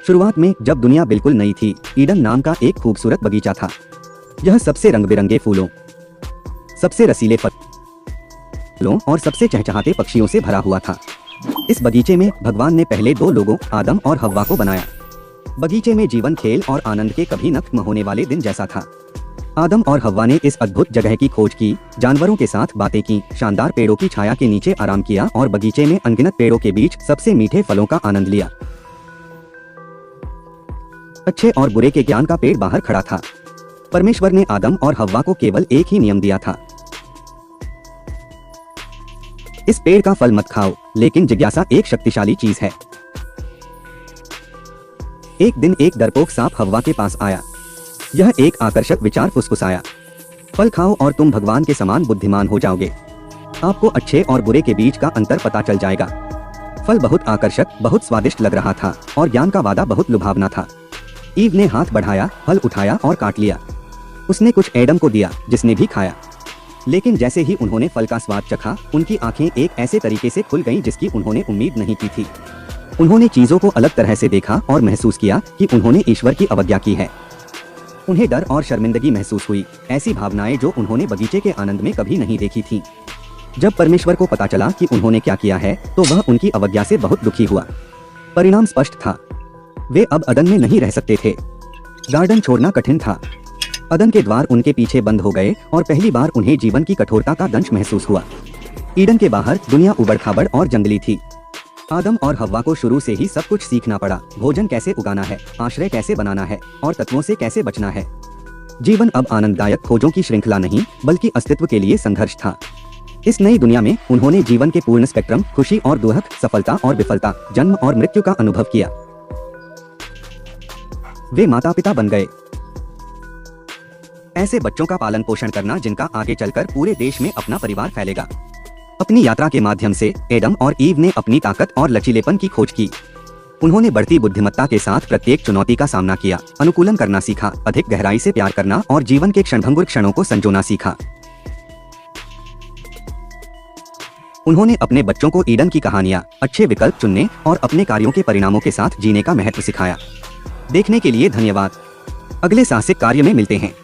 शुरुआत में जब दुनिया बिल्कुल नई थी, ईडन नाम का एक खूबसूरत बगीचा था। यह सबसे रंग बिरंगे फूलों, सबसे रसीले फलों और सबसे चहचहाते पक्षियों से भरा हुआ था। इस बगीचे में भगवान ने पहले दो लोगों आदम और हव्वा को बनाया। बगीचे में जीवन, खेल और आनंद के कभी न खत्म होने वाले दिन जैसा था। आदम और हव्वा ने इस अद्भुत जगह की खोज की, जानवरों के साथ बातें की, शानदार पेड़ों की छाया के नीचे आराम किया और बगीचे में अनगिनत पेड़ों के बीच सबसे मीठे फलों का आनंद लिया। अच्छे और बुरे के ज्ञान का पेड़ बाहर खड़ा था। परमेश्वर ने आदम और हव्वा को केवल एक ही नियम दिया था, इस पेड़ का फल मत खाओ। लेकिन जिज्ञासा एक शक्तिशाली चीज है। एक दिन एक डरपोक सांप हव्वा के पास आया। यह एक आकर्षक विचार फुसफुसाया, फल खाओ और तुम भगवान के समान बुद्धिमान हो जाओगे। आपको अच्छे और बुरे के बीच का अंतर पता चल जाएगा। फल बहुत आकर्षक, बहुत स्वादिष्ट लग रहा था और ज्ञान का वादा बहुत लुभावना था। ईव ने हाथ बढ़ाया, फल उठाया और काट लिया। उसने कुछ एडम को दिया, जिसने भी खाया। लेकिन जैसे ही उन्होंने फल का स्वाद चखा, उनकी आंखें एक ऐसे तरीके से खुल गईं जिसकी उन्होंने उम्मीद नहीं की थी। उन्होंने चीजों को अलग तरह से देखा और महसूस किया कि उन्होंने ईश्वर की अवज्ञा की है। उन्हें डर और शर्मिंदगी महसूस हुई, ऐसी भावनाएं जो उन्होंने बगीचे के आनंद में कभी नहीं देखी थी। जब परमेश्वर को पता चला कि उन्होंने क्या किया है, तो वह उनकी अवज्ञा से बहुत दुखी हुआ। परिणाम स्पष्ट था, वे अब अदन में नहीं रह सकते थे। गार्डन छोड़ना कठिन था। अदन के द्वार उनके पीछे बंद हो गए और पहली बार उन्हें जीवन की कठोरता का दंश महसूस हुआ। ईडन के बाहर दुनिया उबड़-खाबड़ और जंगली थी। आदम और हव्वा को शुरू से ही सब कुछ सीखना पड़ा। भोजन कैसे उगाना है, आश्रय कैसे बनाना है और तत्वों से कैसे बचना है। जीवन अब आनंददायक खोजों की श्रृंखला नहीं, बल्कि अस्तित्व के लिए संघर्ष था। इस नई दुनिया में उन्होंने जीवन के पूर्ण स्पेक्ट्रम, खुशी और दुख, सफलता और विफलता, जन्म और मृत्यु का अनुभव किया। वे माता पिता बन गए, ऐसे बच्चों का पालन पोषण करना जिनका आगे चलकर पूरे देश में अपना परिवार फैलेगा। अपनी यात्रा के माध्यम से एडम और ईव ने अपनी ताकत और लचीलेपन की खोज की। उन्होंने बढ़ती बुद्धिमत्ता के साथ प्रत्येक चुनौती का सामना किया, अनुकूलन करना सीखा, अधिक गहराई से प्यार करना और जीवन के क्षणभंगुर क्षणों को संजोना सीखा। उन्होंने अपने बच्चों को ईडन की कहानियां, अच्छे विकल्प चुनने और अपने कार्यों के परिणामों के साथ जीने का महत्व सिखाया। देखने के लिए धन्यवाद। अगले साहसिक कार्य में मिलते हैं।